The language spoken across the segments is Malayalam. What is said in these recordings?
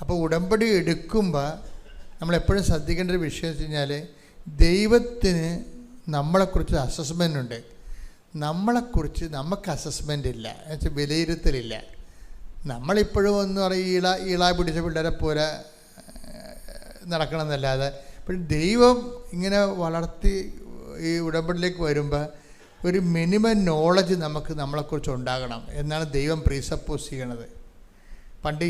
അപ്പോൾ ഉടമ്പടി എടുക്കുമ്പോൾ നമ്മളെപ്പോഴും ശ്രദ്ധിക്കേണ്ട ഒരു വിഷയം വെച്ച് കഴിഞ്ഞാൽ, ദൈവത്തിന് നമ്മളെക്കുറിച്ച് അസസ്മെൻ്റ് ഉണ്ട്, നമ്മളെക്കുറിച്ച് നമുക്ക് അസസ്മെൻ്റ് ഇല്ല, എന്നുവെച്ചാൽ വിലയിരുത്തലില്ല. നമ്മളിപ്പോഴും എന്ന് പറയും ഈള പിടിച്ച പിള്ളേരെ പോലെ നടക്കണമെന്നല്ലാതെ, ഇപ്പോൾ ദൈവം ഇങ്ങനെ വളർത്തി ഈ ഉടമ്പടിയിലേക്ക് വരുമ്പോൾ ഒരു മിനിമം നോളജ് നമുക്ക് നമ്മളെക്കുറിച്ച് ഉണ്ടാകണം എന്നാണ് ദൈവം പ്രീസപ്പോസ് ചെയ്യണത്. പണ്ട്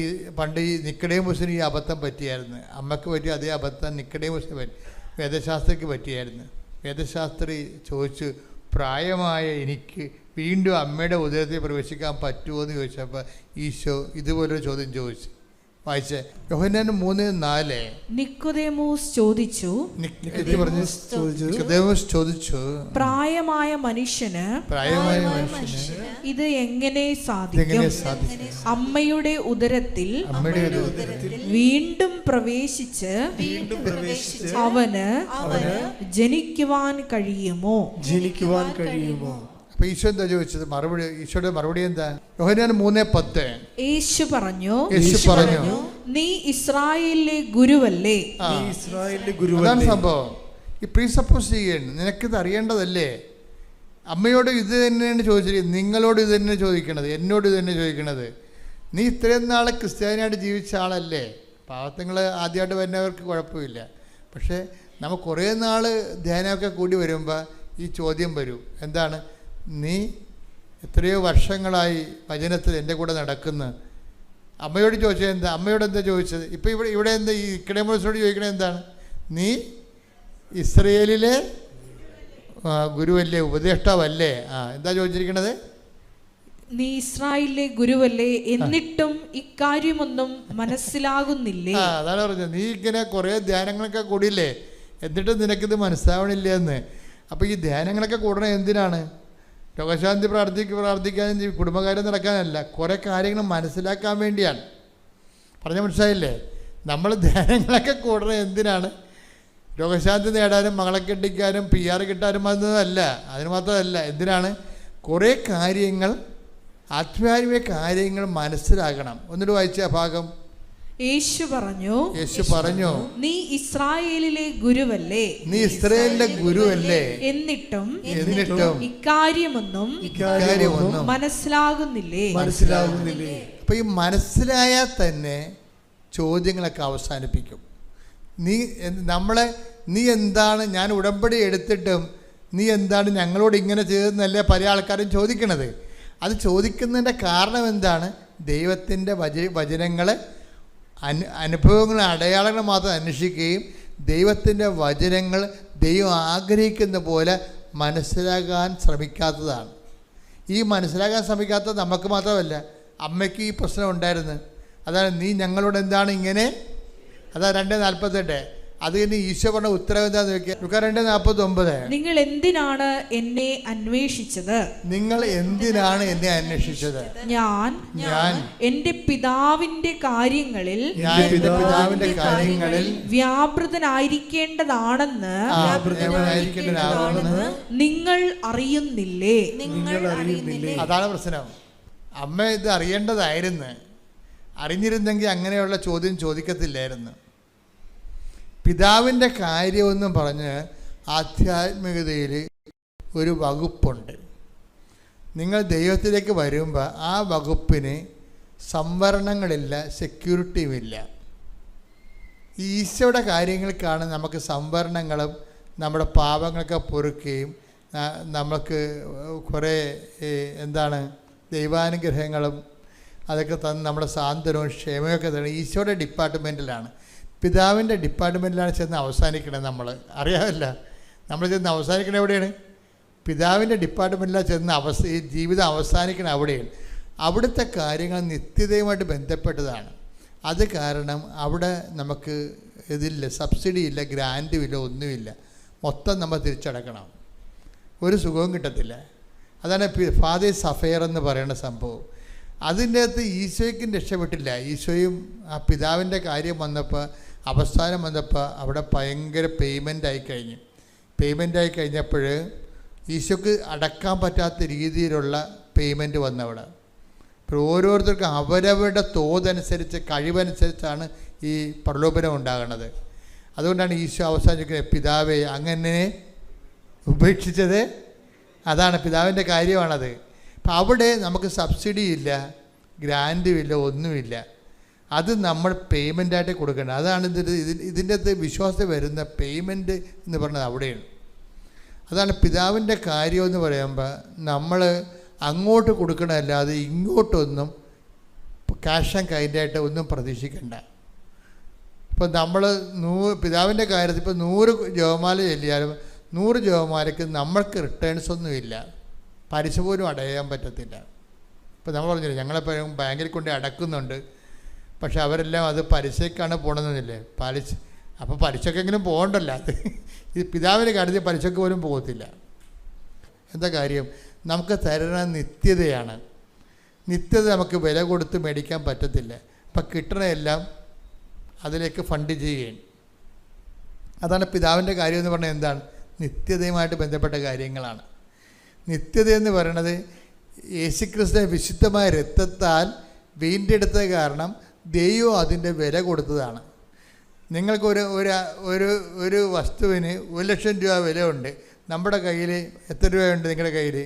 ഈ നിക്കോദേമോസിന് ഈ അബദ്ധം പറ്റിയായിരുന്നു. അമ്മയ്ക്ക് പറ്റിയ അതേ അബദ്ധം നിക്കോദേമോസിന് വേദശാസ്ത്രിക്ക് പറ്റിയായിരുന്നു. വേദശാസ്ത്രി ചോദിച്ചു, പ്രായമായ എനിക്ക് വീണ്ടും അമ്മയുടെ ഉദരത്തിൽ പ്രവേശിക്കാൻ പറ്റുമോ എന്ന് ചോദിച്ചപ്പോൾ ഈശോ ഇതുപോലൊരു ചോദ്യം ചോദിച്ചു. വായിച്ചേ, യോഹന്നാൻ 3:4. നിക്കോദേമോസ് ചോദിച്ചു, പ്രായമായ മനുഷ്യന് ഇത് എങ്ങനെ സാധിക്കും? അമ്മയുടെ ഉദരത്തിൽ വീണ്ടും പ്രവേശിച്ച് അവന് ജനിക്കുവാൻ കഴിയുമോ? ഈശോ എന്താ ചോദിച്ചത്? ഈശോയുടെ മറുപടി എന്താ? യോഹന്നാൻ 3:10. യേശു പറഞ്ഞു, നീ ഇസ്രായേലിലെ ഗുരുവല്ലേ? അതാണ് സംഭവം. ഈ പ്രീസപ്പോസ് ചെയ്യണം, നിനക്കിത് അറിയേണ്ടതല്ലേ? അമ്മയോട് ഇത് തന്നെയാണ് ചോദിച്ചിരിക്കുന്നത്, നിങ്ങളോട് ഇത് തന്നെ ചോദിക്കണത്, എന്നോട് ഇത് തന്നെ ചോദിക്കണത്. നീ ഇത്രയും നാൾ ക്രിസ്ത്യാനിയായിട്ട് ജീവിച്ച ആളല്ലേ? പാവത്തങ്ങൾ ആദ്യമായിട്ട് വരുന്നവർക്ക് കുഴപ്പമില്ല. പക്ഷേ നമുക്ക് കുറേ നാൾ ധ്യാനമൊക്കെ കൂടി വരുമ്പോൾ ഈ ചോദ്യം വരും, എന്താണ്? നീ എത്രയോ വർഷങ്ങളായി വചനത്തിൽ എൻ്റെ കൂടെ നടക്കുന്നു. അമ്മയോട് ചോദിച്ചത് എന്താ? അമ്മയോട് എന്താ ചോദിച്ചത്? ഇപ്പോൾ ഇവിടെ എന്താ ഈ നിക്കോദേമോസിനോട് ചോദിക്കണത് എന്താണ്? നീ ഇസ്രയേലിലെ ഗുരുവല്ലേ, ഉപദേഷ്ടാവല്ലേ? എന്താ ചോദിച്ചിരിക്കണത്? നീ ഇസ്രായേലിലെ ഗുരുവല്ലേ, എന്നിട്ടും ഇക്കാര്യമൊന്നും മനസ്സിലാകുന്നില്ലേ? അതാണ് പറഞ്ഞത്. നീ ഇങ്ങനെ കുറേ ധ്യാനങ്ങളൊക്കെ കൂടിയില്ലേ, എന്നിട്ടും നിനക്കിത് മനസ്സിലാവണില്ല എന്ന്. അപ്പോൾ ഈ ധ്യാനങ്ങളൊക്കെ കൂടണ എന്തിനാണ്? രോഗശാന്തി പ്രാർത്ഥിക്കാനും കുടുംബകാര്യം നടക്കാനല്ല, കുറേ കാര്യങ്ങൾ മനസ്സിലാക്കാൻ വേണ്ടിയാണ്. പറഞ്ഞ മനസ്സിലായില്ലേ? നമ്മൾ ധ്യാനങ്ങളൊക്കെ കൂടണ എന്തിനാണ്? രോഗശാന്തി നേടാനും മകളെ കെട്ടിക്കാനും PR കിട്ടാനും അതൊന്നുമല്ല, അതിന് മാത്രമല്ല. എന്തിനാണ്? കുറേ കാര്യങ്ങൾ, ആത്മീയ കാര്യങ്ങൾ മനസ്സിലാക്കണം. ഒന്നിട്ട് വായിച്ച ഭാഗം. യേശു പറഞ്ഞു, നീ ഇസ്രായേലിലെ ഗുരുവല്ലേ, എന്നിട്ടും ഇക്കാര്യമൊന്നും മനസ്സിലാകുന്നില്ലേ? അപ്പൊ ഈ മനസ്സിലായാൽ തന്നെ ചോദ്യങ്ങളൊക്കെ അവസാനിപ്പിക്കും. നീ എന്താണ്, ഞാൻ ഉടമ്പടി എടുത്തിട്ടും നീ എന്താണ് ഞങ്ങളോട് ഇങ്ങനെ ചെയ്തതെന്നല്ലേ പല ആൾക്കാരും ചോദിക്കണത്. അത് ചോദിക്കുന്നതിൻ്റെ കാരണം എന്താണ്? ദൈവത്തിൻ്റെ വചനങ്ങളെ അനുഭവങ്ങൾ, അടയാളങ്ങൾ മാത്രം അന്വേഷിക്കുകയും ദൈവത്തിൻ്റെ വചനങ്ങൾ ദൈവം ആഗ്രഹിക്കുന്ന പോലെ മനസ്സിലാക്കാൻ ശ്രമിക്കാത്തതാണ്. ഈ മനസ്സിലാക്കാൻ ശ്രമിക്കാത്തത് നമുക്ക് മാത്രമല്ല, അമ്മയ്ക്ക് ഈ പ്രശ്നം ഉണ്ടായിരുന്നു. അതാണ്, നീ ഞങ്ങളോട് എന്താണ് ഇങ്ങനെ. അതാ 2:48. അത് കഴിഞ്ഞ് ഈശോ പറഞ്ഞ ഉത്തരവ് എന്താന്ന് നോക്കിയാൽ 2:49. നിങ്ങൾ എന്തിനാണ് എന്നെ അന്വേഷിച്ചത്? ഞാൻ എന്റെ പിതാവിന്റെ കാര്യങ്ങളിൽ വ്യാപൃതനായിരിക്കേണ്ടതാണെന്ന് നിങ്ങൾ അറിയുന്നില്ലേ? അതാണ് പ്രശ്നം. അമ്മ ഇത് അറിയേണ്ടതായിരുന്നു. അറിഞ്ഞിരുന്നെങ്കിൽ അങ്ങനെയുള്ള ചോദ്യം ചോദിക്കത്തില്ലായിരുന്നു. പിതാവിൻ്റെ കാര്യമെന്നും പറഞ്ഞ് ആധ്യാത്മികതയിൽ ഒരു വകുപ്പുണ്ട്. നിങ്ങൾ ദൈവത്തിലേക്ക് വരുമ്പോൾ ആ വകുപ്പിന് സംവരണങ്ങളില്ല, സെക്യൂരിറ്റിയുമില്ല. ഈശോയുടെ കാര്യങ്ങൾക്കാണ് നമുക്ക് സംവരണങ്ങളും നമ്മുടെ പാപങ്ങളൊക്കെ പൊറുക്കുകയും നമുക്ക് കുറേ ദൈവാനുഗ്രഹങ്ങളും അതൊക്കെ തന്ന് നമ്മുടെ സാന്ത്വനവും ക്ഷേമയൊക്കെ തന്നെ ഈശോയുടെ ഡിപ്പാർട്ട്മെൻറ്റിലാണ്. പിതാവിൻ്റെ ഡിപ്പാർട്ട്മെൻറ്റിലാണ് ചെന്ന് അവസാനിക്കണത്. നമ്മൾ അറിയാമല്ല, നമ്മൾ ചെന്ന് അവസാനിക്കണത് എവിടെയാണ്? പിതാവിൻ്റെ ഡിപ്പാർട്ട്മെൻറ്റിലാണ് ചെന്ന് ഈ ജീവിതം അവസാനിക്കണം അവിടെയാണ്. അവിടുത്തെ കാര്യങ്ങൾ നിത്യതയുമായിട്ട് ബന്ധപ്പെട്ടതാണ്. അത് കാരണം അവിടെ നമുക്ക് ഇതില്ല, സബ്സിഡി ഇല്ല, ഗ്രാൻറ്റും ഇല്ല, ഒന്നുമില്ല. മൊത്തം നമ്മൾ തിരിച്ചടക്കണം, ഒരു സുഖവും കിട്ടത്തില്ല. അതാണ് ഫാദേഴ്സ് അഫെയർ എന്ന് പറയുന്ന സംഭവം. അതിൻ്റെ അകത്ത് ഈശോയ്ക്കും രക്ഷപ്പെട്ടില്ല. ഈശോയും ആ പിതാവിൻ്റെ കാര്യം വന്നപ്പോൾ, അവസാനം വന്നപ്പോൾ അവിടെ ഭയങ്കര പേയ്മെൻ്റായി കഴിഞ്ഞപ്പോൾ ഈശോക്ക് അടക്കാൻ പറ്റാത്ത രീതിയിലുള്ള പേയ്മെൻറ്റ് വന്നവിടെ. ഓരോരുത്തർക്കും അവരവരുടെ തോതനുസരിച്ച് കഴിവനുസരിച്ചാണ് ഈ പ്രലോഭനം ഉണ്ടാകുന്നത്. അതുകൊണ്ടാണ് ഈശോ അവസാനിക്കുന്നത്, പിതാവേ അങ്ങനെ ഉപേക്ഷിച്ചത്. അതാണ് പിതാവിൻ്റെ കാര്യമാണത്. അപ്പം അവിടെ നമുക്ക് സബ്സിഡി ഇല്ല, ഗ്രാൻറ്റും ഇല്ല, ഒന്നുമില്ല. അത് നമ്മൾ പേയ്മെൻറ്റായിട്ട് കൊടുക്കണം. അതാണ് ഇതിൻ്റെ അകത്ത് വിശ്വാസം വരുന്ന പേയ്മെൻറ്റ് എന്ന് പറയുന്നത് അവിടെയാണ്. അതാണ് പിതാവിൻ്റെ കാര്യമെന്ന് പറയുമ്പോൾ നമ്മൾ അങ്ങോട്ട് കൊടുക്കണമല്ലാതെ ഇങ്ങോട്ടൊന്നും ക്യാഷ് ആൻഡ് കൈൻഡായിട്ട് ഒന്നും പ്രതീക്ഷിക്കണ്ട. ഇപ്പം നമ്മൾ പിതാവിൻ്റെ കാര്യത്തിൽ ഇപ്പോൾ 100 ജപമാല ചൊല്ലിയാലും 100 ജപമാലയ്ക്ക് നമ്മൾക്ക് റിട്ടേൺസ് ഒന്നുമില്ല, പലിശ പോലും അടയാൻ പറ്റത്തില്ല. ഇപ്പോൾ നമ്മൾ പറഞ്ഞില്ലേ, ഞങ്ങളെപ്പോഴും ബാങ്കിൽ കൊണ്ട് അടക്കുന്നുണ്ട്, പക്ഷെ അവരെല്ലാം അത് പലിശക്കാണ് പോകണമെന്നില്ലേ, അപ്പോൾ പലിശക്കെങ്കിലും പോകണ്ടല്ലോ. അത് ഈ പിതാവിൻ്റെ കാര്യത്തിൽ പലിശക്ക് പോലും പോകത്തില്ല. എന്താ കാര്യം? നമുക്ക് തരുന്ന നിത്യതയാണ്. നിത്യത നമുക്ക് വില കൊടുത്ത് മേടിക്കാൻ പറ്റത്തില്ല. അപ്പം കിട്ടണതെല്ലാം അതിലേക്ക് ഫണ്ട് ചെയ്യുകയാണ്. അതാണ് പിതാവിൻ്റെ കാര്യം എന്ന് പറഞ്ഞാൽ എന്താണ്? നിത്യതയുമായിട്ട് ബന്ധപ്പെട്ട കാര്യങ്ങളാണ്. നിത്യത എന്ന് പറയുന്നത് യേശുക്രിസ്തുവിന്റെ വിശുദ്ധമായ രക്തത്താൽ വീണ്ടെടുത്ത കാരണം ദൈവം അതിൻ്റെ വില കൊടുത്തതാണ്. നിങ്ങൾക്ക് ഒരു വസ്തുവിന് 1,00,000 രൂപ വിലയുണ്ട്, നമ്മുടെ കയ്യിൽ എത്ര രൂപയുണ്ട് നിങ്ങളുടെ കയ്യിൽ?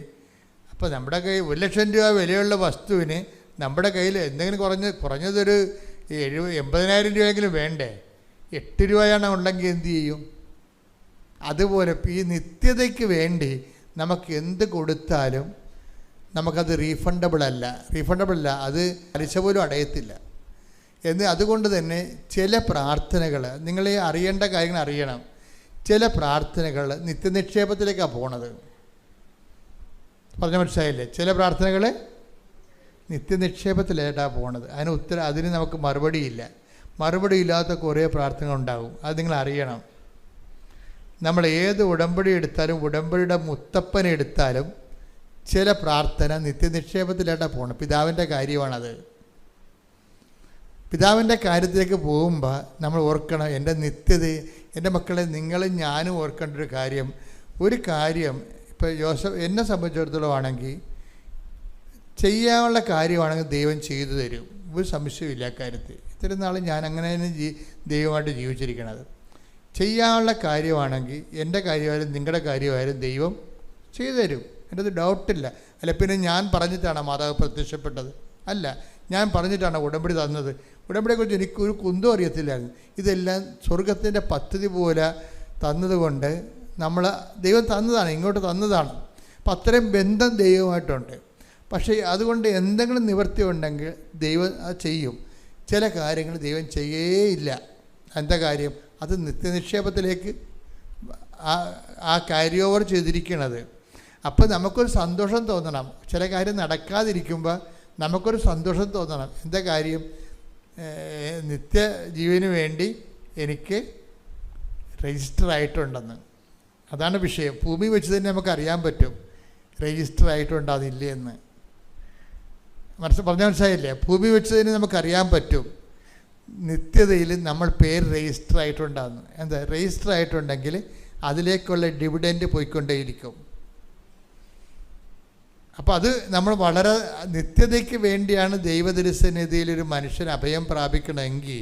അപ്പോൾ നമ്മുടെ കയ്യിൽ 1,00,000 രൂപ വിലയുള്ള വസ്തുവിന് നമ്മുടെ കയ്യിൽ എന്തെങ്കിലും കുറഞ്ഞതൊരു 80,000 രൂപയെങ്കിലും വേണ്ടേ? 8 രൂപയാണ് ഉണ്ടെങ്കിൽ എന്തു ചെയ്യും? അതുപോലെ ഈ നിത്യതയ്ക്ക് വേണ്ടി നമുക്ക് എന്ത് കൊടുത്താലും നമുക്കത് റീഫണ്ടബിൾ അല്ല, അത് പലിശ പോലും അടയത്തില്ല. അതുകൊണ്ട് തന്നെ ചില പ്രാർത്ഥനകൾ നിങ്ങൾ അറിയേണ്ട കാര്യങ്ങൾ അറിയണം. ചില പ്രാർത്ഥനകൾ നിത്യനിക്ഷേപത്തിലേക്കാണ് പോണത്. പറഞ്ഞ മനസ്സിലായില്ലേ? ചില പ്രാർത്ഥനകൾ നിത്യനിക്ഷേപത്തിലേട്ടാണ് പോണത്. അതിന് നമുക്ക് മറുപടിയില്ല. മറുപടി ഇല്ലാത്ത കുറേ പ്രാർത്ഥനകളുണ്ടാകും. അത് നിങ്ങൾ അറിയണം. നമ്മൾ ഏത് ഉടമ്പടി എടുത്താലും, ഉടമ്പടിയുടെ മുത്തപ്പനെ എടുത്താലും ചില പ്രാർത്ഥന നിത്യനിക്ഷേപത്തിലേട്ടാണ് പോകണം. പിതാവിൻ്റെ കാര്യമാണത്. പിതാവിൻ്റെ കാര്യത്തിലേക്ക് പോകുമ്പോൾ നമ്മൾ ഓർക്കണം, എൻ്റെ നിത്യത, എൻ്റെ മക്കളെ നിങ്ങളും ഞാനും ഓർക്കേണ്ട ഒരു കാര്യം ഇപ്പോൾ എന്നെ സംബന്ധിച്ചിടത്തോളം ആണെങ്കിൽ ചെയ്യാനുള്ള കാര്യമാണെങ്കിൽ ദൈവം ചെയ്തു തരും, ഒരു സംശയമില്ല കാര്യത്തിൽ. ഇത്രയും നാൾ ഞാൻ അങ്ങനെ തന്നെ ദൈവമായിട്ട് ജീവിച്ചിരിക്കണത്. ചെയ്യാനുള്ള കാര്യമാണെങ്കിൽ എൻ്റെ കാര്യമായാലും നിങ്ങളുടെ കാര്യമായാലും ദൈവം ചെയ്തു തരും, എൻ്റെ അത് ഡൗട്ടില്ല. അല്ല പിന്നെ ഞാൻ പറഞ്ഞിട്ടാണ് മാതാവ് പ്രത്യക്ഷപ്പെട്ടത്? അല്ല, ഞാൻ പറഞ്ഞിട്ടാണ് ഉടമ്പടി തന്നത്. ഉടമ്പടിയെക്കുറിച്ച് എനിക്കൊരു കുന്തം അറിയത്തില്ലായിരുന്നു. ഇതെല്ലാം സ്വർഗത്തിൻ്റെ പദ്ധതി പോലെ തന്നതുകൊണ്ട് ദൈവം തന്നതാണ്, ഇങ്ങോട്ട് തന്നതാണ്. അപ്പം അത്രയും ബന്ധം ദൈവമായിട്ടുണ്ട്. പക്ഷേ അതുകൊണ്ട് എന്തെങ്കിലും നിവൃത്തി ഉണ്ടെങ്കിൽ ദൈവം അത് ചെയ്യും. ചില കാര്യങ്ങൾ ദൈവം ചെയ്യേയില്ല. എന്താ കാര്യം? അത് നിത്യനിക്ഷേപത്തിലേക്ക് ആ ക്യാരി ഓവർ ചെയ്തിരിക്കണത്. അപ്പോൾ നമുക്കൊരു സന്തോഷം തോന്നണം. ചില കാര്യം നടക്കാതിരിക്കുമ്പോൾ നമുക്കൊരു സന്തോഷം തോന്നണം. എന്താ കാര്യം? നിത്യജീവന് വേണ്ടി എനിക്ക് രജിസ്റ്റർ ആയിട്ടുണ്ടെന്ന്. അതാണ് വിഷയം. ഭൂമി വെച്ച് തന്നെ നമുക്കറിയാൻ പറ്റും രജിസ്റ്റർ ആയിട്ടുണ്ടോ അതില്ലേ എന്ന്. മനസ്സിലായില്ലേ? ഭൂമി വെച്ച് തന്നെ നമുക്കറിയാൻ പറ്റും നിത്യതയിൽ നമ്മൾ പേര് രജിസ്റ്റർ ആയിട്ടുണ്ടാകുന്നു. എന്താ? രജിസ്റ്റർ ആയിട്ടുണ്ടെങ്കിൽ അതിലേക്കുള്ള ഡിവിഡൻഡ് പോയിക്കൊണ്ടേയിരിക്കും. അപ്പോൾ അത് നമ്മൾ വളരെ നിത്യതയ്ക്ക് വേണ്ടിയാണ് ദൈവദർശനതയിൽ ഒരു മനുഷ്യൻ അഭയം പ്രാപിക്കണമെങ്കിൽ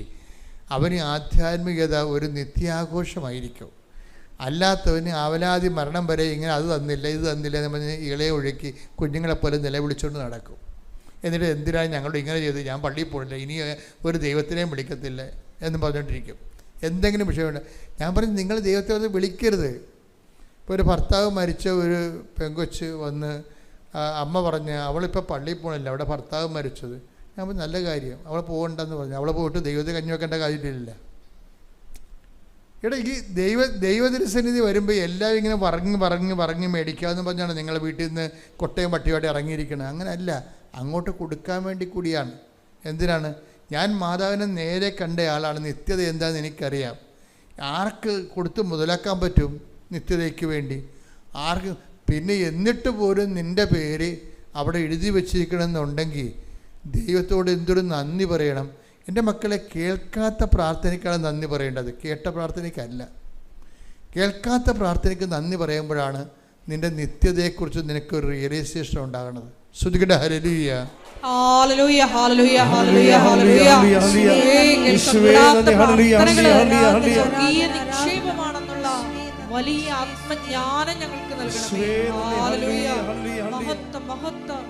അവന് ആധ്യാത്മികത ഒരു നിത്യാഘോഷമായിരിക്കും. അല്ലാത്തവന് ആവലാതി മരണം വരെ ഇങ്ങനെ അത് തന്നില്ല ഇത് തന്നില്ല എന്ന് പറഞ്ഞ് ഇളയെ ഒഴുക്കി കുഞ്ഞുങ്ങളെപ്പോലെ നിലവിളിച്ചുകൊണ്ട് നടക്കും. എന്നിട്ട് എന്തിനാണ് ഞങ്ങളോട് ഇങ്ങനെ ചെയ്ത്, ഞാൻ പള്ളിയിൽ പോയില്ല, ഇനി ഒരു ദൈവത്തിനെയും വിളിക്കത്തില്ല എന്ന് പറഞ്ഞുകൊണ്ടിരിക്കും. എന്തെങ്കിലും വിഷയമുണ്ട്. ഞാൻ പറഞ്ഞു, നിങ്ങൾ ദൈവത്തെ ഒന്ന് വിളിക്കരുത്. ഇപ്പോൾ ഒരു ഭർത്താവ് മരിച്ച ഒരു പെങ്കൊച്ച് വന്ന് അമ്മ പറഞ്ഞ് അവളിപ്പോൾ പള്ളിയിൽ പോകണില്ല, അവിടെ ഭർത്താവ് മരിച്ചത്. ഞാൻ പറഞ്ഞു നല്ല കാര്യം, അവൾ പോകണ്ടെന്ന് പറഞ്ഞു. അവളെ പോയിട്ട് ദൈവത്തെ കഞ്ഞി വെക്കേണ്ട കാര്യമില്ല. എടാ, ഈ ദൈവദർശനിധി വരുമ്പോൾ എല്ലാവരും ഇങ്ങനെ പറഞ്ഞ് മേടിക്കാമെന്ന് പറഞ്ഞാണ് നിങ്ങളെ വീട്ടിൽ നിന്ന് കൊട്ടയും പട്ടിയോടെ ഇറങ്ങിയിരിക്കുന്നത്. അങ്ങനെയല്ല, അങ്ങോട്ട് കൊടുക്കാൻ വേണ്ടി കൂടിയാണ്. എന്തിനാണ്? ഞാൻ മാതാവിനെ നേരെ കണ്ട ആളാണ്. നിത്യത എന്താണെന്ന് എനിക്കറിയാം. ആർക്ക് കൊടുത്ത് മുതലാക്കാൻ പറ്റും നിത്യതയ്ക്ക് വേണ്ടി? ആർക്ക്? പിന്നെ എന്നിട്ട് പോലും നിൻ്റെ പേര് അവിടെ എഴുതി വച്ചിരിക്കണമെന്നുണ്ടെങ്കിൽ ദൈവത്തോട് എന്തൊരു നന്ദി പറയണം. എൻ്റെ മക്കളെ, കേൾക്കാത്ത പ്രാർത്ഥനയ്ക്കാണ് നന്ദി പറയേണ്ടത്, കേട്ട പ്രാർത്ഥനയ്ക്കല്ല. കേൾക്കാത്ത പ്രാർത്ഥനയ്ക്ക് നന്ദി പറയുമ്പോഴാണ് നിൻ്റെ നിത്യതയെക്കുറിച്ച് നിനക്കൊരു റിയലൈസേഷൻ ഉണ്ടാകുന്നത്. ശ്രുതികട്ടെ hallelujah. Hallelujah hallelujah hallelujah hallelujah. സ്വർഗീയ നിക്ഷേപമാണെന്നുള്ള വലിയ ആത്മജ്ഞാനം ഞങ്ങൾക്ക് നൽകണമേ. ഹല്ലേലൂയ. മഹത്വം മഹത്വം.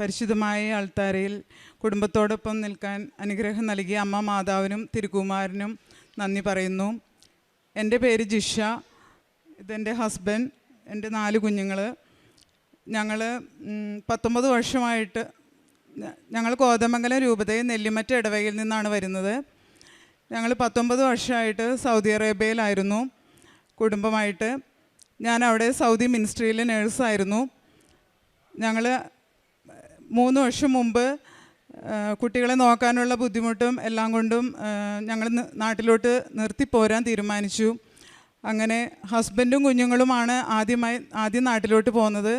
പരിശുദ്ധമായ അൾത്താരയിൽ കുടുംബത്തോടൊപ്പം നിൽക്കാൻ അനുഗ്രഹം നൽകിയ അമ്മ മാതാവിനും തിരുക്കുമാരനും നന്ദി പറയുന്നു. എൻ്റെ പേര് ജിഷ, ഇതെൻ്റെ ഹസ്ബൻഡ്, എൻ്റെ 4 കുഞ്ഞുങ്ങൾ. ഞങ്ങൾ 19 വർഷമായിട്ട് ഞങ്ങൾ കോതമംഗലം രൂപതയിൽ നെല്ലിമറ്റ ഇടവകയിൽ നിന്നാണ് വരുന്നത്. ഞങ്ങൾ 19 വർഷമായിട്ട് സൗദി അറേബ്യയിലായിരുന്നു കുടുംബമായിട്ട്. ഞാൻ അവിടെ സൗദി മിനിസ്ട്രിയിലെ നേഴ്സായിരുന്നു. ഞങ്ങൾ 3 വർഷം മുമ്പ് കുട്ടികളെ നോക്കാനുള്ള ബുദ്ധിമുട്ടും എല്ലാം കൊണ്ടും ഞങ്ങൾ നാട്ടിലോട്ട് നിർത്തിപ്പോരാൻ തീരുമാനിച്ചു. അങ്ങനെ ഹസ്ബൻഡും കുഞ്ഞുങ്ങളുമാണ് ആദ്യം നാട്ടിലോട്ട് പോകുന്നത്.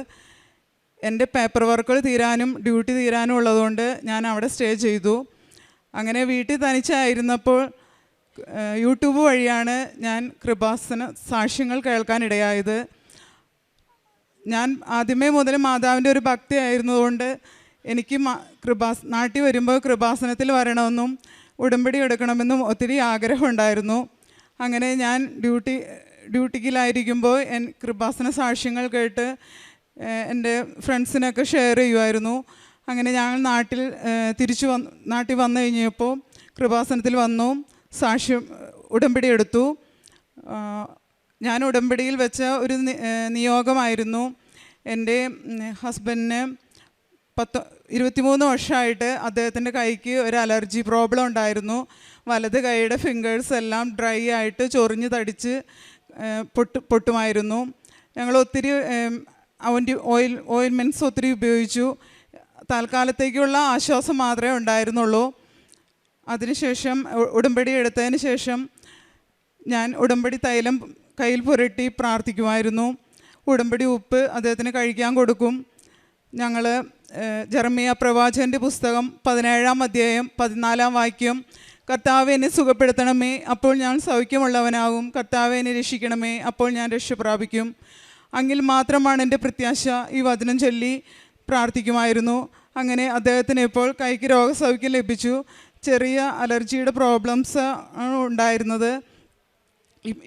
എൻ്റെ പേപ്പർ വർക്കുകൾ തീരാനും ഡ്യൂട്ടി തീരാനും ഉള്ളതുകൊണ്ട് ഞാൻ അവിടെ സ്റ്റേ ചെയ്തു. അങ്ങനെ വീട്ടിൽ തനിച്ചായിരുന്നപ്പോൾ യൂട്യൂബ് വഴിയാണ് ഞാൻ കൃപാസന സാക്ഷ്യങ്ങൾ കേൾക്കാനിടയായത്. ഞാൻ ആദ്യമേ മുതൽ മാതാവിൻ്റെ ഒരു ഭക്തി ആയിരുന്നതുകൊണ്ട് എനിക്ക് നാട്ടിൽ വരുമ്പോൾ കൃപാസനത്തിൽ വരണമെന്നും ഉടമ്പടി എടുക്കണമെന്നും ഒത്തിരി ആഗ്രഹമുണ്ടായിരുന്നു. അങ്ങനെ ഞാൻ ഡ്യൂട്ടിക്കിലായിരിക്കുമ്പോൾ കൃപാസന സാക്ഷ്യങ്ങൾ കേട്ട് എൻ്റെ ഫ്രണ്ട്സിനൊക്കെ ഷെയർ ചെയ്യുമായിരുന്നു. അങ്ങനെ ഞങ്ങൾ നാട്ടിൽ വന്നു കഴിഞ്ഞപ്പോൾ കൃപാസനത്തിൽ വന്നു, ഉടമ്പടി എടുത്തു. ഞാൻ ഉടമ്പടിയിൽ വെച്ച ഒരു നിയോഗമായിരുന്നു. എൻ്റെ ഹസ്ബൻഡിന് 23 വർഷമായിട്ട് അദ്ദേഹത്തിൻ്റെ കൈക്ക് ഒരു അലർജി പ്രോബ്ലം ഉണ്ടായിരുന്നു. വലത് കൈയുടെ ഫിംഗേഴ്സ് എല്ലാം ഡ്രൈ ആയിട്ട് ചൊറിഞ്ഞ് തടിച്ച് പൊട്ടുമായിരുന്നു. ഞങ്ങൾ ഒത്തിരി ഓയിൽമെൻറ്റ്സ് ഒത്തിരി ഉപയോഗിച്ചു. തൽക്കാലത്തേക്കുള്ള ആശ്വാസം മാത്രമേ ഉണ്ടായിരുന്നുള്ളൂ. അതിനുശേഷം ഉടമ്പടി എടുത്തതിന് ശേഷം ഞാൻ ഉടമ്പടി തൈലം കയ്യിൽ പുരട്ടി പ്രാർത്ഥിക്കുമായിരുന്നു. ഉടമ്പടി ഉപ്പ് അദ്ദേഹത്തിന് കഴിക്കാൻ കൊടുക്കും. ഞങ്ങൾ ജെറമ്യാ പ്രവാചകൻ്റെ പുസ്തകം 17-ാം അധ്യായം 14-ാം വാക്യം, കർത്താവേ എന്നെ സുഖപ്പെടുത്തണമേ, അപ്പോൾ ഞാൻ സൗഖ്യമുള്ളവനാകും. കർത്താവേ എന്നെ രക്ഷിക്കണമേ, അപ്പോൾ ഞാൻ രക്ഷ പ്രാപിക്കും. അങ്ങിൽ മാത്രമാണ് എൻ്റെ പ്രത്യാശ. ഈ വചനം ചൊല്ലി പ്രാർത്ഥിക്കുമായിരുന്നു. അങ്ങനെ അദ്ദേഹത്തിന് ഇപ്പോൾ കൈക്ക് രോഗസൗഖ്യം ലഭിച്ചു. ചെറിയ അലർജിയുടെ പ്രോബ്ലംസ് ആണ് ഉണ്ടായിരുന്നത്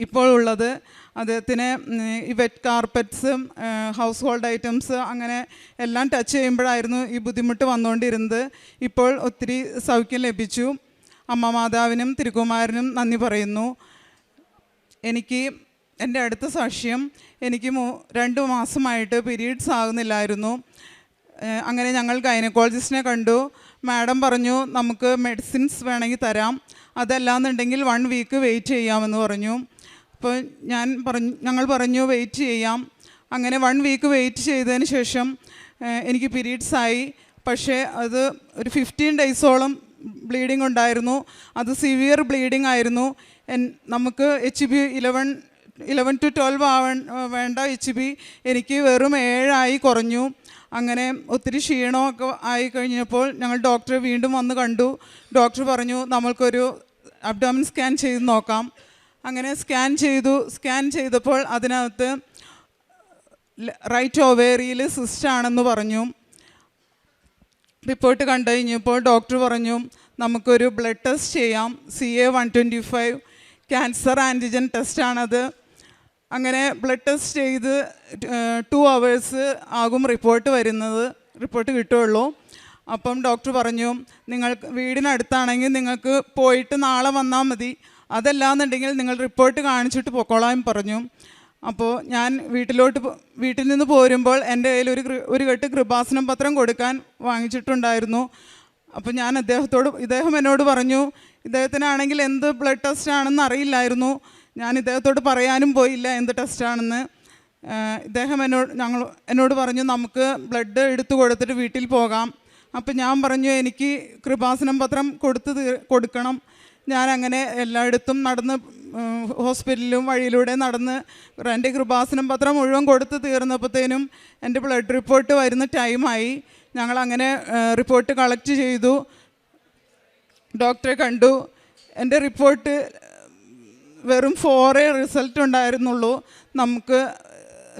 ഇപ്പോൾ ഉള്ളത്. അദ്ദേഹത്തിന് ഈ വെറ്റ് കാർപ്പറ്റ്സും ഹൗസ് ഹോൾഡ് ഐറ്റംസ് അങ്ങനെ എല്ലാം ടച്ച് ചെയ്യുമ്പോഴായിരുന്നു ഈ ബുദ്ധിമുട്ട് വന്നുകൊണ്ടിരുന്നത്. ഇപ്പോൾ ഒത്തിരി സൗഖ്യം ലഭിച്ചു. അമ്മ മാതാവിനും തിരുക്കുമാരനും നന്ദി പറയുന്നു. എൻ്റെ അടുത്ത സാക്ഷ്യം, എനിക്ക് 2 മാസമായിട്ട് പീരീഡ്സ് ആകുന്നില്ലായിരുന്നു. അങ്ങനെ ഞങ്ങൾ ഗൈനക്കോളജിസ്റ്റിനെ കണ്ടു. മാഡം പറഞ്ഞു നമുക്ക് മെഡിസിൻസ് വേണമെങ്കിൽ തരാം, അതല്ലാന്നുണ്ടെങ്കിൽ 1 വീക്ക് വെയിറ്റ് ചെയ്യാമെന്ന് പറഞ്ഞു. അപ്പോൾ ഞങ്ങൾ പറഞ്ഞു വെയിറ്റ് ചെയ്യാം. അങ്ങനെ 1 വീക്ക് വെയിറ്റ് ചെയ്തതിന് ശേഷം എനിക്ക് പീരീഡ്സായി. പക്ഷേ അത് ഒരു 15 ഡേയ്സോളം ബ്ലീഡിങ് ഉണ്ടായിരുന്നു. അത് സിവിയർ ബ്ലീഡിങ് ആയിരുന്നു. നമുക്ക് HB 11 to 12 വേണ്ട HB എനിക്ക് വെറും 7 കുറഞ്ഞു. അങ്ങനെ ഒത്തിരി ക്ഷീണമൊക്കെ ആയി കഴിഞ്ഞപ്പോൾ ഞങ്ങൾ ഡോക്ടറെ വീണ്ടും വന്ന് കണ്ടു. ഡോക്ടർ പറഞ്ഞു നമ്മൾക്കൊരു അബ്ഡോമിൻ സ്കാൻ ചെയ്ത് നോക്കാം. അങ്ങനെ സ്കാൻ ചെയ്തപ്പോൾ അതിനകത്ത് റൈറ്റ് ഓവേറിയിൽ സിസ്റ്റ് ആണെന്ന് പറഞ്ഞു. റിപ്പോർട്ട് കണ്ടു കഴിഞ്ഞപ്പോൾ ഡോക്ടർ പറഞ്ഞു നമുക്കൊരു ബ്ലഡ് ടെസ്റ്റ് ചെയ്യാം. CA-125 cancer antigen ടെസ്റ്റാണത്. അങ്ങനെ ബ്ലഡ് ടെസ്റ്റ് ചെയ്ത് 2 hours ആകും റിപ്പോർട്ട് കിട്ടുകയുള്ളൂ. അപ്പം ഡോക്ടർ പറഞ്ഞു നിങ്ങൾ വീടിനടുത്താണെങ്കിൽ നിങ്ങൾക്ക് പോയിട്ട് നാളെ വന്നാൽ മതി, അതല്ലാന്നുണ്ടെങ്കിൽ നിങ്ങൾ റിപ്പോർട്ട് കാണിച്ചിട്ട് പൊക്കോളാൻ പറഞ്ഞു. അപ്പോൾ ഞാൻ വീട്ടിൽ നിന്ന് പോരുമ്പോൾ എൻ്റെ കയ്യിൽ ഒരു കെട്ട് കൃപാസനം പത്രം കൊടുക്കാൻ വാങ്ങിച്ചിട്ടുണ്ടായിരുന്നു. അപ്പോൾ ഞാൻ ഇദ്ദേഹം എന്നോട് പറഞ്ഞു, ഇദ്ദേഹത്തിനാണെങ്കിൽ എന്ത് ബ്ലഡ് ടെസ്റ്റ് ആണെന്ന് അറിയില്ലായിരുന്നു. ഞാൻ ഇദ്ദേഹത്തോട് പറയാനും പോയില്ല എന്ത് ടെസ്റ്റാണെന്ന്. ഇദ്ദേഹം എന്നോട് പറഞ്ഞു നമുക്ക് ബ്ലഡ് എടുത്തു കൊടുത്തിട്ട് വീട്ടിൽ പോകാം. അപ്പം ഞാൻ പറഞ്ഞു എനിക്ക് കൃപാസനം പത്രം കൊടുക്കണം. ഞാനങ്ങനെ എല്ലായിടത്തും നടന്ന് ഹോസ്പിറ്റലിലും വഴിയിലൂടെ നടന്ന് എൻ്റെ കൃപാസനം പത്രം മുഴുവൻ കൊടുത്ത് തീർന്നപ്പോഴത്തേനും എൻ്റെ ബ്ലഡ് റിപ്പോർട്ട് വരുന്ന ടൈമായി. ഞങ്ങളങ്ങനെ റിപ്പോർട്ട് കളക്ട് ചെയ്തു, ഡോക്ടറെ കണ്ടു. എൻ്റെ റിപ്പോർട്ട് വെറും 4 റിസൾട്ട് ഉണ്ടായിരുന്നുള്ളൂ. നമുക്ക്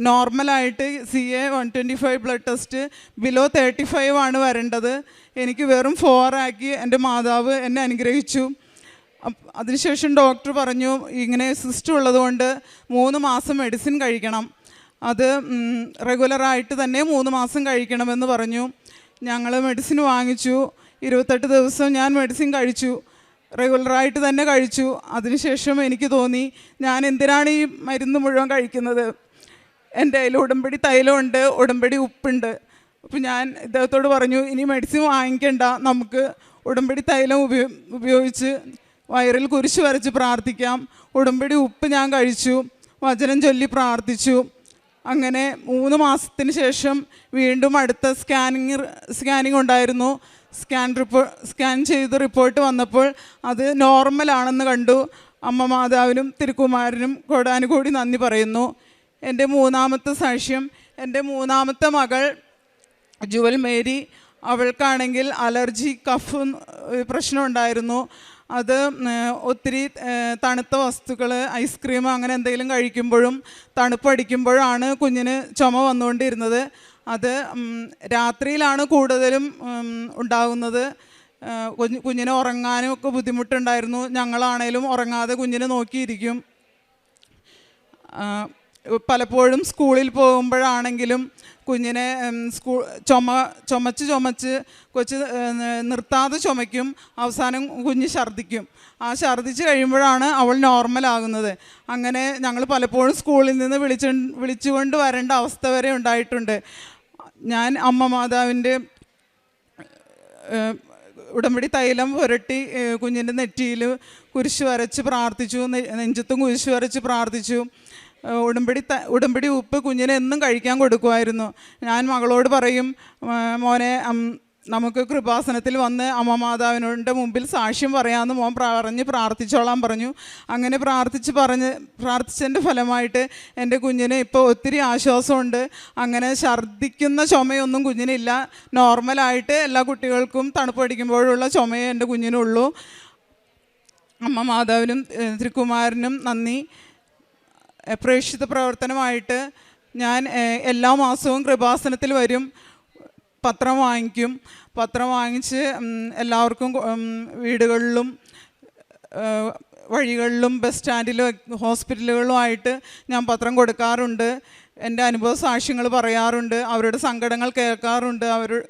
നോർമലായിട്ട് CA 125 ബ്ലഡ് ടെസ്റ്റ് ബിലോ 35 ആണ് വരേണ്ടത്. എനിക്ക് വെറും 4 ആക്കി എൻ്റെ മാതാവ് എന്നെ അനുഗ്രഹിച്ചു. അതിനുശേഷം ഡോക്ടർ പറഞ്ഞു ഇങ്ങനെ സിസ്റ്റ് ഉള്ളതുകൊണ്ട് 3 മാസം മെഡിസിൻ കഴിക്കണം, അത് റെഗുലറായിട്ട് തന്നെ 3 മാസം കഴിക്കണമെന്ന് പറഞ്ഞു. ഞങ്ങൾ മെഡിസിൻ വാങ്ങിച്ചു. 28 ദിവസം ഞാൻ മെഡിസിൻ കഴിച്ചു, റെഗുലറായിട്ട് തന്നെ കഴിച്ചു. അതിനുശേഷം എനിക്ക് തോന്നി ഞാൻ എന്തിനാണ് ഈ മരുന്ന് മുഴുവൻ കഴിക്കുന്നത്. എൻ്റെ കയ്യിൽ ഉടമ്പടി തൈലമുണ്ട്, ഉടമ്പടി ഉപ്പുണ്ട്. അപ്പോൾ ഞാൻ ഇദ്ദേഹത്തോട് പറഞ്ഞു ഇനി മെഡിസിൻ വാങ്ങിക്കണ്ട, നമുക്ക് ഉടമ്പടി തൈലം ഉപയോഗിച്ച് വയറിൽ കുരിശ് വരച്ച് പ്രാർത്ഥിക്കാം. ഉടമ്പടി ഉപ്പ് ഞാൻ കഴിച്ചു, വചനം ചൊല്ലി പ്രാർത്ഥിച്ചു. അങ്ങനെ 3 മാസത്തിന് ശേഷം വീണ്ടും അടുത്ത സ്കാനിങ് ഉണ്ടായിരുന്നു. സ്കാൻ ചെയ്ത് റിപ്പോർട്ട് വന്നപ്പോൾ അത് നോർമലാണെന്ന് കണ്ടു. അമ്മ മാതാവിനും തിരുക്കുമാരനും കോടാനുകൂടി നന്ദി പറയുന്നു. എൻ്റെ 3ാമത്തെ സാക്ഷ്യം, എൻ്റെ 3ാമത്തെ മകൾ ജുവൽ മേരി, അവൾക്കാണെങ്കിൽ അലർജി കഫ് പ്രശ്നം ഉണ്ടായിരുന്നു. അത് ഒത്തിരി തണുത്ത വസ്തുക്കൾ, ഐസ്ക്രീം അങ്ങനെ എന്തെങ്കിലും കഴിക്കുമ്പോഴും തണുപ്പടിക്കുമ്പോഴാണ് കുഞ്ഞിന് ചുമ വന്നുകൊണ്ടിരുന്നത്. അത് രാത്രിയിലാണ് കൂടുതലും ഉണ്ടാകുന്നത്. കുഞ്ഞിന് ഉറങ്ങാനും ഒക്കെ ബുദ്ധിമുട്ടുണ്ടായിരുന്നു. ഞങ്ങളാണേലും ഉറങ്ങാതെ കുഞ്ഞിനെ നോക്കിയിരിക്കും. പലപ്പോഴും സ്കൂളിൽ പോകുമ്പോഴാണെങ്കിലും കുഞ്ഞിനെ ചുമച്ച് കൊച്ച് നിർത്താതെ ചുമയ്ക്കും. അവസാനം കുഞ്ഞ് ഛർദ്ദിക്കും. ആ ഛർദ്ദിച്ച് കഴിയുമ്പോഴാണ് അവൾ നോർമലാകുന്നത്. അങ്ങനെ ഞങ്ങൾ പലപ്പോഴും സ്കൂളിൽ നിന്ന് വിളിച്ചുകൊണ്ട് വരേണ്ട അവസ്ഥ വരെ ഉണ്ടായിട്ടുണ്ട്. ഞാൻ അമ്മ മാതാവിൻ്റെ ഉടമ്പടി തൈലം പുരട്ടി കുഞ്ഞിൻ്റെ നെറ്റിയിൽ കുരിശ് വരച്ച് പ്രാർത്ഥിച്ചു, നെഞ്ചത്തും കുരിശ് വരച്ച് പ്രാർത്ഥിച്ചു. ഉടമ്പടി ഉപ്പ് കുഞ്ഞിനെ എന്നും കഴിക്കാൻ കൊടുക്കുമായിരുന്നു. ഞാൻ മകളോട് പറയും, മോനെ നമുക്ക് കൃപാസനത്തിൽ വന്ന് അമ്മ മാതാവിനോട് മുമ്പിൽ സാക്ഷ്യം പറയാമെന്ന് മോൻ പറഞ്ഞ് പ്രാർത്ഥിച്ചോളാൻ പറഞ്ഞു. അങ്ങനെ പ്രാർത്ഥിച്ചതിൻ്റെ ഫലമായിട്ട് എൻ്റെ കുഞ്ഞിന് ഇപ്പോൾ ഒത്തിരി ആശ്വാസമുണ്ട്. അങ്ങനെ ഛർദ്ദിക്കുന്ന ചുമയൊന്നും കുഞ്ഞിനില്ല. നോർമലായിട്ട് എല്ലാ കുട്ടികൾക്കും തണുപ്പ് അടിക്കുമ്പോഴുള്ള ചുമയേ എൻ്റെ കുഞ്ഞിനുള്ളൂ. അമ്മ മാതാവിനും തിരുക്കുമാരനും നന്ദി. പ്രേക്ഷിത പ്രവർത്തനമായിട്ട് ഞാൻ എല്ലാ മാസവും കൃപാസനത്തിൽ വരും, പത്രം വാങ്ങിക്കും. പത്രം വാങ്ങിച്ച് എല്ലാവർക്കും വീടുകളിലും വഴികളിലും ബസ് സ്റ്റാൻഡിലും ഹോസ്പിറ്റലുകളിലുമായിട്ട് ഞാൻ പത്രം കൊടുക്കാറുണ്ട്. എൻ്റെ അനുഭവ സാക്ഷ്യങ്ങൾ പറയാറുണ്ട്, അവരുടെ സങ്കടങ്ങൾ കേൾക്കാറുണ്ട്,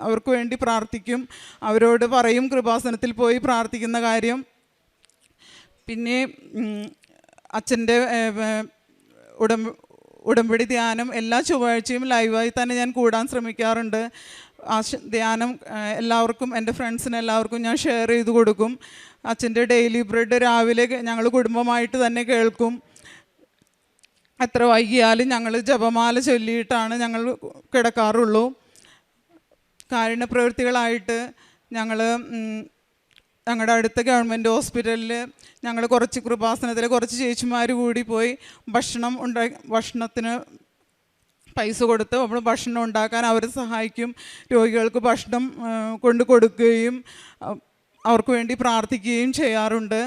അവർക്ക് വേണ്ടി പ്രാർത്ഥിക്കും. അവരോട് പറയും കൃപാസനത്തിൽ പോയി പ്രാർത്ഥിക്കുന്ന കാര്യം. പിന്നെ അച്ഛൻ്റെ ഉടമ്പടി ധ്യാനം എല്ലാ ചൊവ്വാഴ്ചയും ലൈവായി തന്നെ ഞാൻ കൂടാൻ ശ്രമിക്കാറുണ്ട്. ആ ധ്യാനം എല്ലാവർക്കും, എൻ്റെ ഫ്രണ്ട്സിന് എല്ലാവർക്കും ഞാൻ ഷെയർ ചെയ്ത് കൊടുക്കും. അച്ഛൻ്റെ ഡെയിലി ബ്രെഡ് രാവിലെ ഞങ്ങൾ കുടുംബമായിട്ട് തന്നെ കേൾക്കും. എത്ര വൈകിയാലും ഞങ്ങൾ ജപമാല ചൊല്ലിയിട്ടാണ് ഞങ്ങൾ കിടക്കാറുള്ളൂ. കാരുണ്യ പ്രവൃത്തികളായിട്ട് ഞങ്ങളുടെ അടുത്ത ഗവൺമെൻറ് ഹോസ്പിറ്റലിൽ ഞങ്ങൾ കുറച്ച് കൃപാസനത്തിലെ കുറച്ച് ചേച്ചിമാർ കൂടി പോയി ഭക്ഷണത്തിന് പൈസ കൊടുത്ത് നമ്മൾ ഭക്ഷണം ഉണ്ടാക്കാൻ അവരെ സഹായിക്കും. രോഗികൾക്ക് ഭക്ഷണം കൊണ്ട് കൊടുക്കുകയും അവർക്ക് വേണ്ടി പ്രാർത്ഥിക്കുകയും ചെയ്യാറുണ്ട്.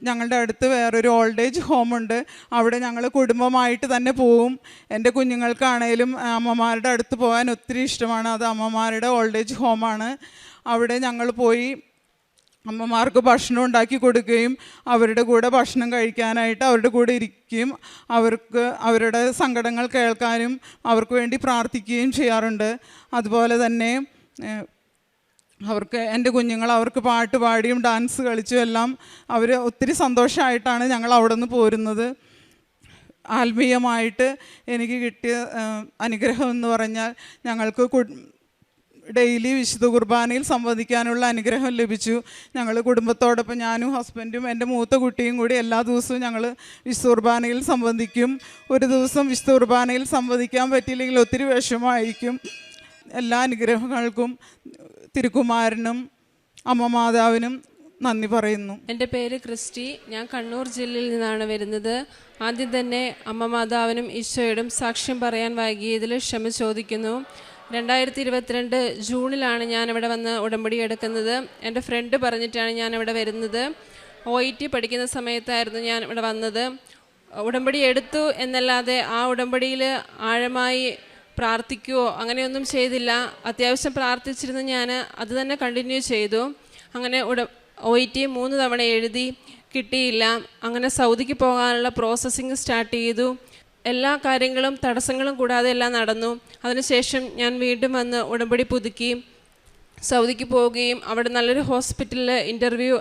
ഞങ്ങളുടെ അടുത്ത് വേറൊരു ഓൾഡ് ഏജ് ഹോമുണ്ട്. അവിടെ ഞങ്ങൾ കുടുംബമായിട്ട് തന്നെ പോവും. എൻ്റെ കുഞ്ഞുങ്ങൾക്കാണേലും അമ്മമാരുടെ അടുത്ത് പോകാൻ ഒത്തിരി ഇഷ്ടമാണ്. അത് അമ്മമാരുടെ ഓൾഡ് ഏജ് ഹോമാണ്. അവിടെ ഞങ്ങൾ പോയി അമ്മമാർക്ക് ഭക്ഷണം ഉണ്ടാക്കി കൊടുക്കുകയും അവരുടെ കൂടെ ഭക്ഷണം കഴിക്കാനായിട്ട് അവരുടെ കൂടെ ഇരിക്കുകയും അവർക്ക് അവരുടെ സങ്കടങ്ങൾ കേൾക്കാനും അവർക്ക് വേണ്ടി പ്രാർത്ഥിക്കുകയും ചെയ്യാറുണ്ട്. അതുപോലെ തന്നെ എൻ്റെ കുഞ്ഞുങ്ങൾ അവർക്ക് പാട്ട് പാടിയും ഡാൻസ് കളിച്ചും എല്ലാം അവർ ഒത്തിരി സന്തോഷമായിട്ടാണ് ഞങ്ങൾ അവിടെ നിന്ന് പോരുന്നത്. ആത്മീയമായിട്ട് എനിക്ക് കിട്ടിയ അനുഗ്രഹം എന്ന് പറഞ്ഞാൽ ഞങ്ങൾക്ക് ഡെയിലി വിശുദ്ധ കുർബാനയിൽ സംവദിക്കാനുള്ള അനുഗ്രഹം ലഭിച്ചു. ഞങ്ങൾ കുടുംബത്തോടൊപ്പം ഞാനും ഹസ്ബൻഡും എൻ്റെ മൂത്ത കുട്ടിയും കൂടി എല്ലാ ദിവസവും ഞങ്ങൾ വിശുദ്ധ കുർബാനയിൽ സംബന്ധിക്കും. ഒരു ദിവസം വിശുദ്ധ കുർബാനയിൽ സംവദിക്കാൻ പറ്റിയില്ലെങ്കിൽ ഒത്തിരി വിഷമമായിരിക്കും. എല്ലാ അനുഗ്രഹങ്ങൾക്കും തിരുക്കുമാരനും അമ്മ മാതാവിനും നന്ദി പറയുന്നു. എൻ്റെ പേര് ക്രിസ്റ്റി. ഞാൻ കണ്ണൂർ ജില്ലയിൽ നിന്നാണ് വരുന്നത്. ആദ്യം തന്നെ അമ്മ മാതാവിനും ഈശോയോടും സാക്ഷ്യം പറയാൻ വൈകിയതിൽ ക്ഷമ ചോദിക്കുന്നു. 2022 ജൂണിലാണ് ഞാനിവിടെ വന്ന് ഉടമ്പടി എടുക്കുന്നത്. എൻ്റെ ഫ്രണ്ട് പറഞ്ഞിട്ടാണ് ഞാനിവിടെ വരുന്നത്. OIT പഠിക്കുന്ന സമയത്തായിരുന്നു ഞാൻ ഇവിടെ വന്നത്. ഉടമ്പടി എടുത്തു എന്നല്ലാതെ ആ ഉടമ്പടിയിൽ ആഴമായി പ്രാർത്ഥിക്കുകയോ അങ്ങനെയൊന്നും ചെയ്തില്ല. അത്യാവശ്യം പ്രാർത്ഥിച്ചിരുന്നു ഞാൻ, അത് തന്നെ കണ്ടിന്യൂ ചെയ്തു. അങ്ങനെ OET 3 തവണ എഴുതി, കിട്ടിയില്ല. അങ്ങനെ സൗദിക്ക് പോകാനുള്ള പ്രോസസ്സിങ് സ്റ്റാർട്ട് ചെയ്തു. എല്ലാ കാര്യങ്ങളും തടസ്സങ്ങളും കൂടാതെ എല്ലാം നടന്നു. അതിനുശേഷം ഞാൻ വീണ്ടും വന്ന് ഉടമ്പടി പുതുക്കി സൗദിക്ക് പോവുകയും അവിടെ നല്ലൊരു ഹോസ്പിറ്റലിൽ ഇൻ്റർവ്യൂ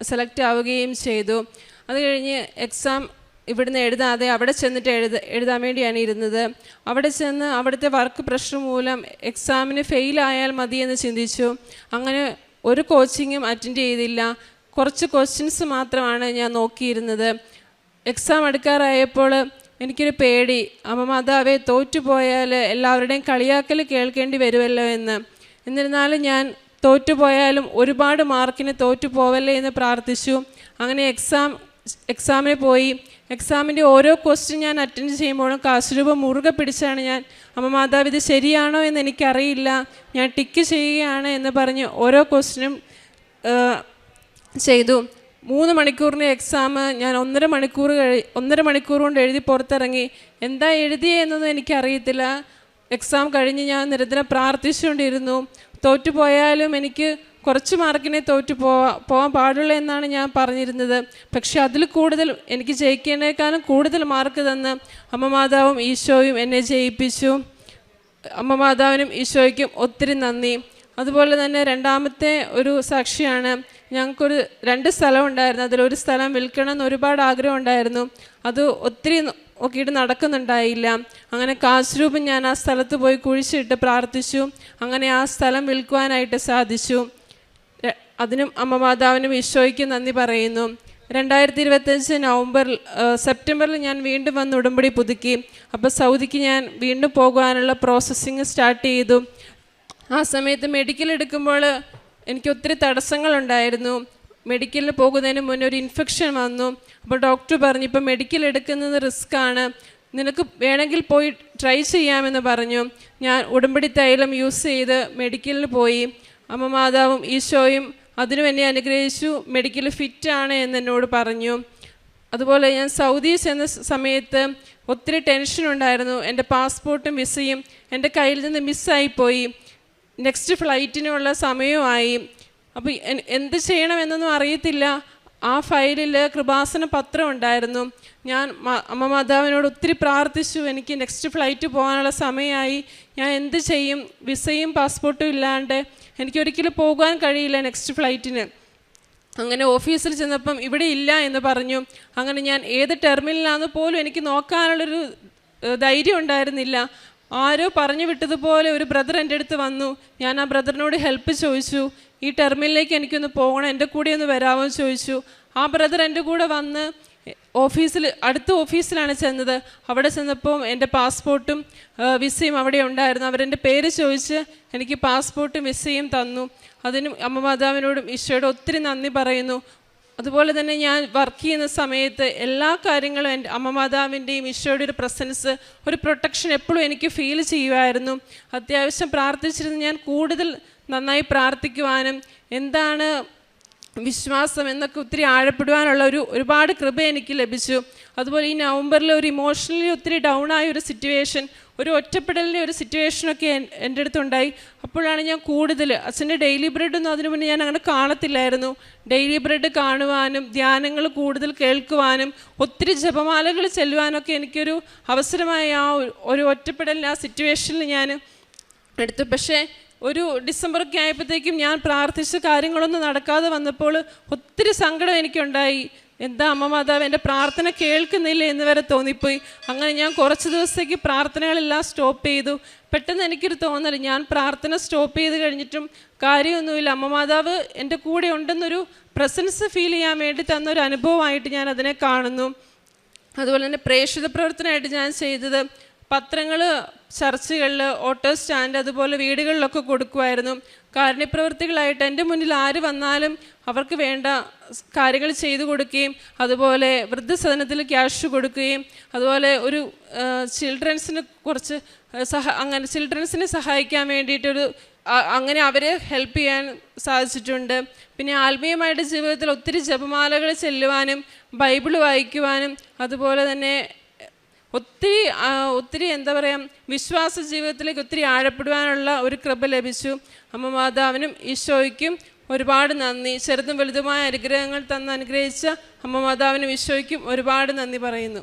സെലക്ട് ആവുകയും ചെയ്തു. അത് കഴിഞ്ഞ് എക്സാം ഇവിടുന്ന് എഴുതാതെ അവിടെ ചെന്നിട്ട് എഴുതാൻ വേണ്ടിയാണ് ഇരുന്നത്. അവിടെ ചെന്ന് അവിടുത്തെ വർക്ക് പ്രഷർ മൂലം എക്സാമിന് ഫെയിലായാൽ മതിയെന്ന് ചിന്തിച്ചു. അങ്ങനെ ഒരു കോച്ചിങ്ങും അറ്റൻഡ് ചെയ്തില്ല. കുറച്ച് ക്വസ്റ്റ്യൻസ് മാത്രമാണ് ഞാൻ നോക്കിയിരുന്നത്. എക്സാം എടുക്കാറായപ്പോൾ എനിക്കൊരു പേടി, അമ്മ മാതാവേ തോറ്റുപോയാൽ എല്ലാവരുടെയും കളിയാക്കൽ കേൾക്കേണ്ടി വരുമല്ലോ എന്ന്. എന്നിരുന്നാലും ഞാൻ തോറ്റുപോയാലും ഒരുപാട് മാർക്കിന് തോറ്റുപോവല്ലേ എന്ന് പ്രാർത്ഥിച്ചു. അങ്ങനെ എക്സാമിന് പോയി. എക്സാമിൻ്റെ ഓരോ ക്വസ്റ്റ്യൻ ഞാൻ അറ്റൻഡ് ചെയ്യുമ്പോഴും കാശുരൂപം മുറുകെ പിടിച്ചാണ് ഞാൻ, അമ്മ മാതാവ് ഇത് ശരിയാണോ എന്ന് എനിക്കറിയില്ല, ഞാൻ ടിക്ക് ചെയ്യുകയാണ് എന്ന് പറഞ്ഞ് ഓരോ ക്വസ്റ്റ്യനും ചെയ്തു. 3 മണിക്കൂറിൻ്റെ എക്സാം ഞാൻ 1.5 മണിക്കൂർ കൊണ്ട് എഴുതി പുറത്തിറങ്ങി. എന്താ എഴുതിയെന്നൊന്നും എനിക്കറിയത്തില്ല. എക്സാം കഴിഞ്ഞ് ഞാൻ നിരന്തരം പ്രാർത്ഥിച്ചുകൊണ്ടിരുന്നു. തോറ്റുപോയാലും എനിക്ക് കുറച്ച് മാർക്കിനെ പോകാൻ പാടുള്ളൂ എന്നാണ് ഞാൻ പറഞ്ഞിരുന്നത്. പക്ഷെ അതിൽ കൂടുതൽ എനിക്ക് ജയിക്കേണ്ടേക്കാളും കൂടുതൽ മാർക്ക് തന്ന് അമ്മ മാതാവും ഈശോയും എന്നെ ജയിപ്പിച്ചു. അമ്മ മാതാവിനും ഈശോയ്ക്കും ഒത്തിരി നന്ദി. അതുപോലെ തന്നെ രണ്ടാമത്തെ ഒരു സാക്ഷിയാണ്, ഞങ്ങൾക്കൊരു 2 സ്ഥലം ഉണ്ടായിരുന്നു. അതിലൊരു സ്ഥലം വിൽക്കണം എന്ന് ഒരുപാട് ആഗ്രഹം ഉണ്ടായിരുന്നു. അത് ഒത്തിരി നോക്കിയിട്ട് നടക്കുന്നുണ്ടായില്ല. അങ്ങനെ കാശ് രൂപം ഞാൻ ആ സ്ഥലത്ത് പോയി കുഴിച്ചിട്ട് പ്രാർത്ഥിച്ചു. അങ്ങനെ ആ സ്ഥലം വിൽക്കുവാനായിട്ട് സാധിച്ചു. അതിനും അമ്മ മാതാവിനും ഈശോയ്ക്കും നന്ദി പറയുന്നു. 2025 സെപ്റ്റംബറിൽ ഞാൻ വീണ്ടും വന്ന് ഉടമ്പടി പുതുക്കി. അപ്പോൾ സൗദിക്ക് ഞാൻ വീണ്ടും പോകുവാനുള്ള പ്രോസസ്സിങ് സ്റ്റാർട്ട് ചെയ്തു. ആ സമയത്ത് മെഡിക്കൽ എടുക്കുമ്പോൾ എനിക്ക് ഒത്തിരി തടസ്സങ്ങളുണ്ടായിരുന്നു. മെഡിക്കലിന് പോകുന്നതിന് മുന്നേ ഒരു ഇൻഫെക്ഷൻ വന്നു. അപ്പോൾ ഡോക്ടർ പറഞ്ഞു, ഇപ്പം മെഡിക്കൽ എടുക്കുന്നത് റിസ്ക്കാണ്, നിനക്ക് വേണമെങ്കിൽ പോയി ട്രൈ ചെയ്യാമെന്ന് പറഞ്ഞു. ഞാൻ ഉടമ്പടി തൈലം യൂസ് ചെയ്ത് മെഡിക്കലിന് പോയി. അമ്മ മാതാവും ഈശോയും അതിനും എന്നെ അനുഗ്രഹിച്ചു. മെഡിക്കൽ ഫിറ്റാണ് എന്നോട് പറഞ്ഞു. അതുപോലെ ഞാൻ സൗദി ചെന്ന സമയത്ത് ഒത്തിരി ടെൻഷനുണ്ടായിരുന്നു. എൻ്റെ പാസ്പോർട്ടും വിസയും എൻ്റെ കയ്യിൽ നിന്ന് മിസ്സായിപ്പോയി. നെക്സ്റ്റ് ഫ്ലൈറ്റിനുള്ള സമയമായി. അപ്പോൾ എന്ത് ചെയ്യണമെന്നൊന്നും അറിയത്തില്ല. ആ ഫയലിൽ കൃപാസന പത്രം ഉണ്ടായിരുന്നു. ഞാൻ അമ്മ മാതാവിനോട് ഒത്തിരി പ്രാർത്ഥിച്ചു, എനിക്ക് നെക്സ്റ്റ് ഫ്ലൈറ്റ് പോകാനുള്ള സമയമായി, ഞാൻ എന്ത് ചെയ്യും? വിസയും പാസ്പോർട്ടും ഇല്ലാണ്ട് എനിക്കൊരിക്കലും പോകാൻ കഴിയില്ല നെക്സ്റ്റ് ഫ്ലൈറ്റിന്. അങ്ങനെ ഓഫീസിൽ ചെന്നപ്പം ഇവിടെ ഇല്ല എന്ന് പറഞ്ഞു. അങ്ങനെ ഞാൻ ഏത് ടെർമിനലാണെന്ന് പോലും എനിക്ക് നോക്കാനുള്ളൊരു ധൈര്യം ഉണ്ടായിരുന്നില്ല. ആരോ പറഞ്ഞു വിട്ടതുപോലെ ഒരു ബ്രദർ എൻ്റെ അടുത്ത് വന്നു. ഞാൻ ആ ബ്രദറിനോട് ഹെൽപ്പ് ചോദിച്ചു, ഈ ടെർമിനലിലേക്ക് എനിക്കൊന്ന് പോകണം, എൻ്റെ കൂടെ ഒന്ന് വരാമോ എന്ന് ചോദിച്ചു. ആ ബ്രദർ എൻ്റെ കൂടെ വന്ന് അടുത്ത ഓഫീസിലാണ് ചെന്നത്. അവിടെ ചെന്നപ്പോൾ എൻ്റെ പാസ്പോർട്ടും വിസയും അവിടെ ഉണ്ടായിരുന്നു. അവരെൻ്റെ പേര് ചോദിച്ച് എനിക്ക് പാസ്പോർട്ടും വിസയും തന്നു. അതിനും അമ്മ മാതാവിനോടും ഈശോയോടും ഒത്തിരി നന്ദി പറയുന്നു. അതുപോലെ തന്നെ ഞാൻ വർക്ക് ചെയ്യുന്ന സമയത്ത് എല്ലാ കാര്യങ്ങളും എൻ്റെ അമ്മ മാതാവിൻ്റെയും ഈശോയുടെ ഒരു പ്രസൻസ്, ഒരു പ്രൊട്ടക്ഷൻ എപ്പോഴും എനിക്ക് ഫീൽ ചെയ്യുമായിരുന്നു. അത്യാവശ്യം പ്രാർത്ഥിച്ചിരുന്ന് ഞാൻ കൂടുതൽ നന്നായി പ്രാർത്ഥിക്കുവാനും എന്താണ് വിശ്വാസം എന്നൊക്കെ ഒത്തിരി ആഴപ്പെടുവാനുള്ള ഒരുപാട് കൃപ എനിക്ക് ലഭിച്ചു. അതുപോലെ ഈ നവംബറിൽ ഒരു ഇമോഷണലി ഒത്തിരി ഡൗൺ ആയ ഒരു സിറ്റുവേഷൻ, ഒരു ഒറ്റപ്പെടലിൻ്റെ ഒരു സിറ്റുവേഷനൊക്കെ എൻ്റെ അടുത്തുണ്ടായി. അപ്പോഴാണ് ഞാൻ കൂടുതൽ അച്ഛൻ്റെ ഡെയിലി ബ്രെഡൊന്നും അതിനു മുന്നേ ഞാൻ അങ്ങനെ കാണത്തില്ലായിരുന്നു. ഡെയിലി ബ്രെഡ് കാണുവാനും ധ്യാനങ്ങൾ കൂടുതൽ കേൾക്കുവാനും ഒത്തിരി ജപമാലകൾ ചെല്ലുവാനൊക്കെ എനിക്കൊരു അവസരമായ ആ ഒരു ഒറ്റപ്പെടലിൻ്റെ ആ സിറ്റുവേഷനിൽ ഞാൻ എടുത്തു. പക്ഷേ ഒരു ഡിസംബറൊക്കെ ആയപ്പോഴത്തേക്കും ഞാൻ പ്രാർത്ഥിച്ച കാര്യങ്ങളൊന്നും നടക്കാതെ വന്നപ്പോൾ ഒത്തിരി സങ്കടം എനിക്കുണ്ടായി. എന്താ അമ്മ മാതാവ് എൻ്റെ പ്രാർത്ഥന കേൾക്കുന്നില്ല എന്ന് വരെ തോന്നിപ്പോയി. അങ്ങനെ ഞാൻ കുറച്ച് ദിവസത്തേക്ക് പ്രാർത്ഥനകളെല്ലാം സ്റ്റോപ്പ് ചെയ്തു. പെട്ടെന്ന് എനിക്കൊരു തോന്നൽ, ഞാൻ പ്രാർത്ഥന സ്റ്റോപ്പ് ചെയ്ത് കഴിഞ്ഞിട്ടും കാര്യമൊന്നുമില്ല, അമ്മ മാതാവ് എൻ്റെ കൂടെ ഉണ്ടെന്നൊരു പ്രസൻസ് ഫീൽ ചെയ്യാൻ വേണ്ടി തന്നൊരു അനുഭവമായിട്ട് ഞാൻ അതിനെ കാണുന്നു. അതുപോലെ തന്നെ പ്രേക്ഷിത പ്രവർത്തനമായിട്ട് ഞാൻ ചെയ്തത് പത്രങ്ങൾ ചർച്ചുകളിൽ, ഓട്ടോ സ്റ്റാൻഡ്, അതുപോലെ വീടുകളിലൊക്കെ കൊടുക്കുമായിരുന്നു. കാരുണ്യപ്രവർത്തികളായിട്ട് എൻ്റെ മുന്നിൽ ആര് വന്നാലും അവർക്ക് വേണ്ട കാര്യങ്ങൾ ചെയ്തു കൊടുക്കുകയും അതുപോലെ വൃദ്ധസദനത്തിൽ ക്യാഷ് കൊടുക്കുകയും അതുപോലെ ഒരു ചിൽഡ്രൻസിന് കുറച്ച് അങ്ങനെ ചിൽഡ്രൻസിനെ സഹായിക്കാൻ വേണ്ടിയിട്ടൊരു അങ്ങനെ അവരെ ഹെൽപ്പ് ചെയ്യാൻ സാധിച്ചിട്ടുണ്ട്. പിന്നെ ആത്മീയമായിട്ട് ജീവിതത്തിൽ ഒത്തിരി ജപമാലകൾ ചെല്ലുവാനും ബൈബിൾ വായിക്കുവാനും അതുപോലെ തന്നെ ഒത്തിരി എന്താ പറയുക, വിശ്വാസ ജീവിതത്തിലേക്ക് ഒത്തിരി ആഴപ്പെടുവാനുള്ള ഒരു കൃപ ലഭിച്ചു. അമ്മ മാതാവിനും ഈശോയ്ക്കും ഒരുപാട് നന്ദി. ചെറുതും വലുതുമായ അനുഗ്രഹങ്ങൾ തന്ന് അനുഗ്രഹിച്ച അമ്മ മാതാവിനും ഈശോയ്ക്കും ഒരുപാട് നന്ദി പറയുന്നു.